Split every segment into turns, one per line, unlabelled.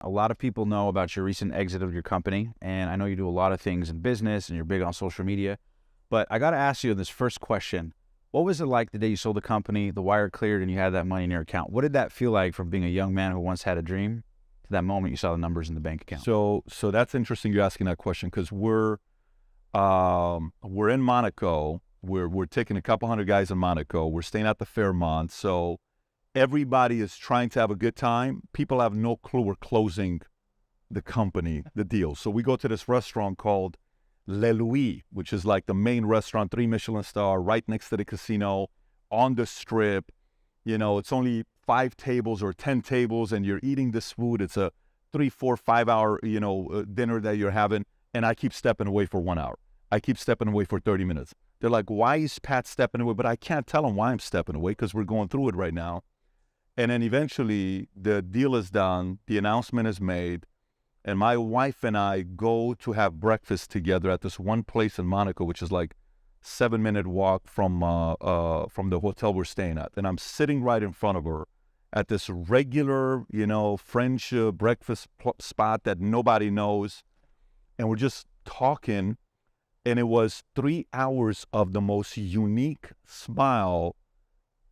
A lot of people know about your recent exit of your company, and I know you do a lot of things in business and you're big on social media. But I got to ask you in this first question, what was it like the day you sold the company, the wire cleared, and you had that money in your account? What did that feel like from being a young man who once had a dream to that moment you saw the numbers in the bank account?
So that's interesting you asking that question because we're in Monaco. We're taking a couple hundred guys in Monaco. We're staying at the Fairmont. So everybody is trying to have a good time. People have no clue we're closing the company, the deal. So we go to this restaurant called Le Louis, which is like the main restaurant, 3 Michelin star, right next to the casino, on the strip. You know, it's only 5 tables or 10 tables, and you're eating this food. It's a 3, 4, 5 hour, dinner that you're having. And I keep stepping away for 1 hour. I keep stepping away for 30 minutes. They're like, why is Pat stepping away? But I can't tell them why I'm stepping away because we're going through it right now. And then eventually the deal is done. The announcement is made. And my wife and I go to have breakfast together at this one place in Monaco, which is like 7-minute walk from the hotel we're staying at. And I'm sitting right in front of her at this regular, French breakfast spot that nobody knows. And we're just talking. And it was 3 hours of the most unique smile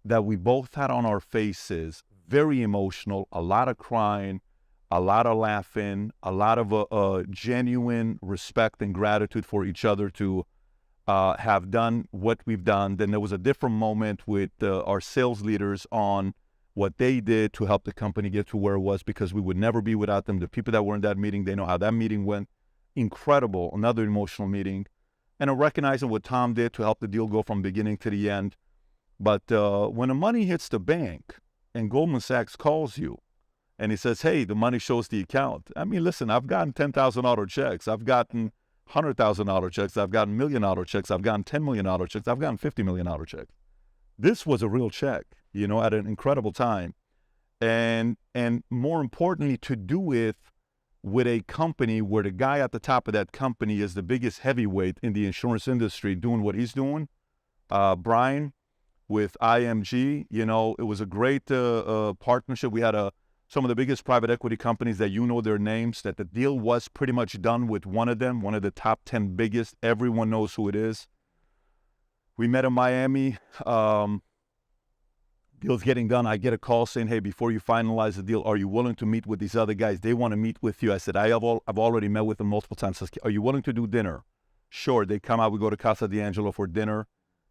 that we both had on our faces. Very emotional, a lot of crying, a lot of laughing, a lot of genuine respect and gratitude for each other to have done what we've done. Then there was a different moment with our sales leaders on what they did to help the company get to where it was, because we would never be without them. The people that were in that meeting, they know how that meeting went. Incredible, another emotional meeting. And recognizing what Tom did to help the deal go from beginning to the end. But when the money hits the bank and Goldman Sachs calls you, and he says, hey, the money shows the account. I mean, listen, I've gotten $10,000 checks. I've gotten $100,000 checks. I've gotten $1 million checks. I've gotten $10 million checks. I've gotten $50 million checks. This was a real check, at an incredible time. And more importantly, to do it with a company where the guy at the top of that company is the biggest heavyweight in the insurance industry doing what he's doing. Brian with IMG, it was a great partnership. We had some of the biggest private equity companies that their names, that the deal was pretty much done with one of them, one of the top 10 biggest. Everyone knows who it is. We met in Miami. Deal's getting done. I get a call saying, hey, before you finalize the deal, are you willing to meet with these other guys? They want to meet with you. I said, I've already met with them multiple times. Says, are you willing to do dinner? Sure. They come out. We go to Casa D'Angelo for dinner.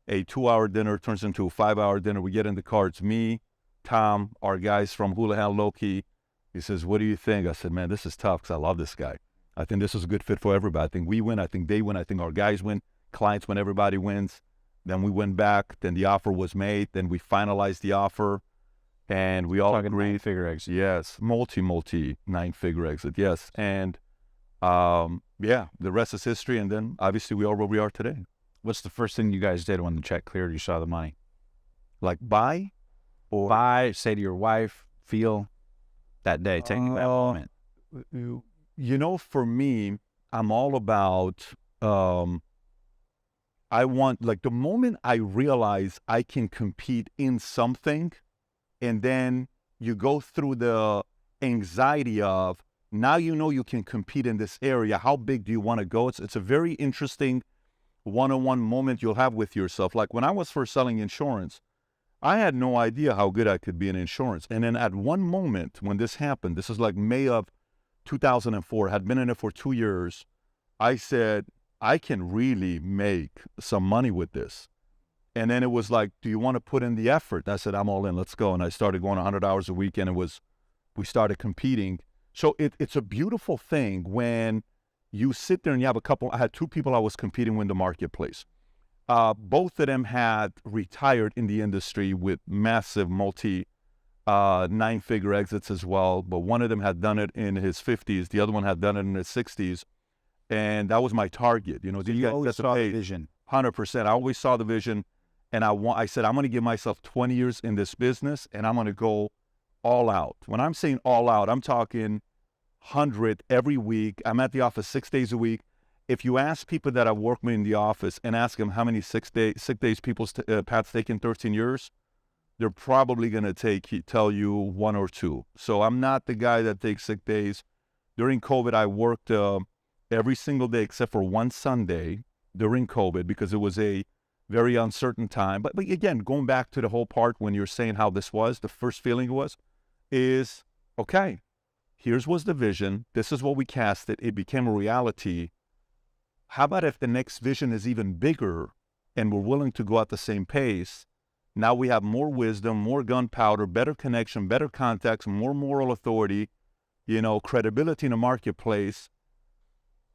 A 2-hour dinner turns into a 5-hour dinner. We get in the car. It's me, Tom, our guys from Houlihan Lokey. He says, what do you think? I said, man, this is tough because I love this guy. I think this is a good fit for everybody. I think we win. I think they win. I think our guys win. Clients win. Everybody wins. Then we went back. Then the offer was made. Then we finalized the offer. And we all agreed.
9-figure exit.
Yes. Multi 9-figure exit. Yes. And the rest is history. And then obviously we are where we are today.
What's the first thing you guys did when the check cleared, you saw the money?
Like buy?
Or buy, say to your wife, feel that day, take that moment.
For me, I'm all about, I want, like the moment I realize I can compete in something, and then you go through the anxiety of, now you can compete in this area. How big do you want to go? It's a very interesting one-on-one moment you'll have with yourself. Like when I was first selling insurance, I had no idea how good I could be in insurance. And then at one moment when this happened, this is like May of 2004, had been in it for 2 years, I said, I can really make some money with this. And then it was like, do you want to put in the effort? I said, I'm all in, let's go. And I started going 100 hours a week, and we started competing. So it's a beautiful thing when you sit there and you have I had 2 people I was competing with in the marketplace. Both of them had retired in the industry with massive 9-figure exits as well. But one of them had done it in his 50s. The other one had done it in his 60s. And that was my target.
So you always saw the vision.
100%. I always saw the vision. And I said, I'm going to give myself 20 years in this business, and I'm going to go all out. When I'm saying all out, I'm talking 100 every week. I'm at the office 6 days a week. If you ask people that have worked with me in the office and ask them how many sick days Pat's taken 13 years, they're probably going to tell you one or two. So I'm not the guy that takes sick days. During COVID, I worked every single day except for one Sunday during COVID because it was a very uncertain time. But again, going back to the whole part when you're saying how this was, the first feeling is, okay, here's was the vision. This is what we casted. It became a reality. How about if the next vision is even bigger and we're willing to go at the same pace? Now we have more wisdom, more gunpowder, better connection, better context, more moral authority, credibility in the marketplace.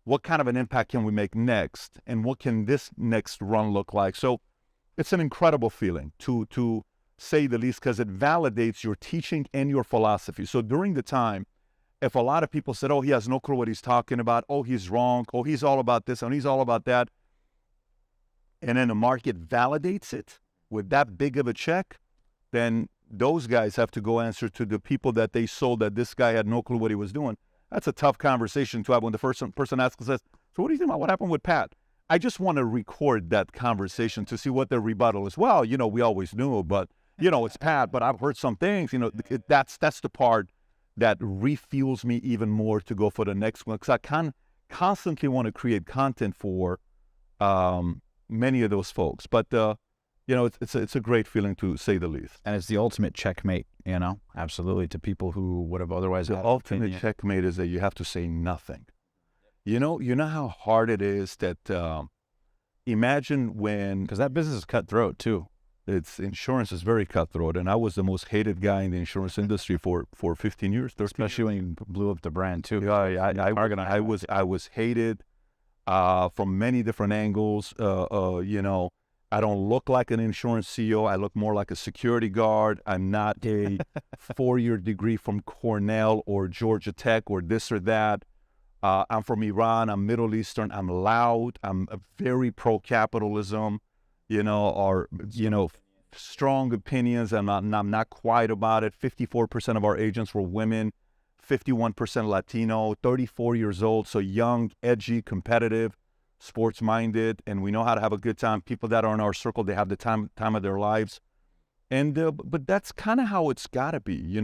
What kind of an impact can we make next? And what can this next run look like? So it's an incredible feeling to say the least, because it validates your teaching and your philosophy. So during the time, if a lot of people said, oh, he has no clue what he's talking about, oh, he's wrong, oh, he's all about this, and he's all about that, and then the market validates it with that big of a check, then those guys have to go answer to the people that they sold that this guy had no clue what he was doing. That's a tough conversation to have when the first person asks and says, so what do you think about what happened with Pat? I just want to record that conversation to see what their rebuttal is. Well, we always knew, but, it's Pat, but I've heard some things. That's the part that refuels me even more to go for the next one, because I constantly want to create content for many of those folks. But, it's a great feeling, to say the least.
And it's the ultimate checkmate, absolutely, to people who would have otherwise
The
had
ultimate
opinion.
checkmate is that you have to say nothing. You know how hard it is that imagine when,
Because that business is cutthroat too.
insurance is very cutthroat, and I was the most hated guy in the insurance industry for 15 years, 13
Especially when you blew up the brand too.
years. I was hated from many different angles. I don't look like an insurance CEO. I look more like a security guard. I'm not a 4-year degree from Cornell or Georgia Tech or this or that. I'm from Iran. I'm Middle Eastern. I'm loud. I'm very pro-capitalism, strong opinions. I'm not quiet about it. 54% of our agents were women, 51% Latino, 34 years old, so young, edgy, competitive, sports-minded, and we know how to have a good time. People that are in our circle, they have the time of their lives. And but that's kind of how it's got to be,